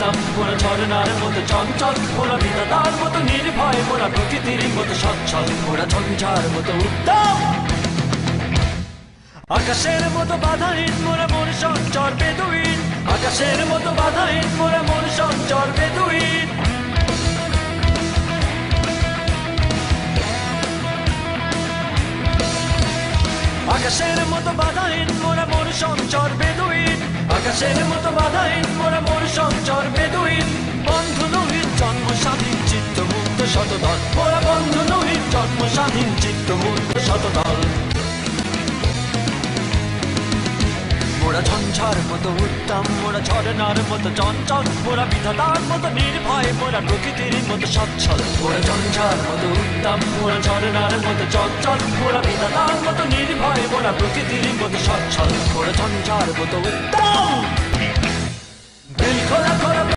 মোরা ঝরনার মতো চঞ্চল, মোরা বিধাতার মতো নির্ভয়, মোরা প্রকৃতির মতো সচ্ছল, মোরা ঝঞ্ঝার মতো উদ্যম। আকাশের মতো বাধাহীন মোরা মন সঞ্চর বেদুইন, আকাশের মতো বাধাহীন মোরা মন সঞ্চর বেদুইন। আকাশের মতো বাধাহীন মোরা মন সঞ্চর বেদুইন, আকাশের মতো বাধাহীন মোরা মন সঞ্চর বেদুইন। বন্ধু নহিত জন্ম স্বাধীন চিত্ত মুক্ত শতদল, মোরা বন্ধু নহিত জন্ম স্বাধীন চিত্ত মুক্ত শতদল। মোরা ঝঞ্ঝার মতো উদ্যম, মোরা ঝরনার মতো চঞ্চল, মোরা বিধাতার মতো নির্ভয়, মোরা প্রকৃতির মতো সচ্ছল। মোরা ঝঞ্ঝার মতো উদ্যম, মোরা ঝরনার মতো চঞ্চল, মোরা বিধাতার মতো নির্ভয়, মোরা প্রকৃতির মতো সচ্ছল, মোরা ঝঞ্ঝার মতো উদ্যম। দিল খোলা খোলা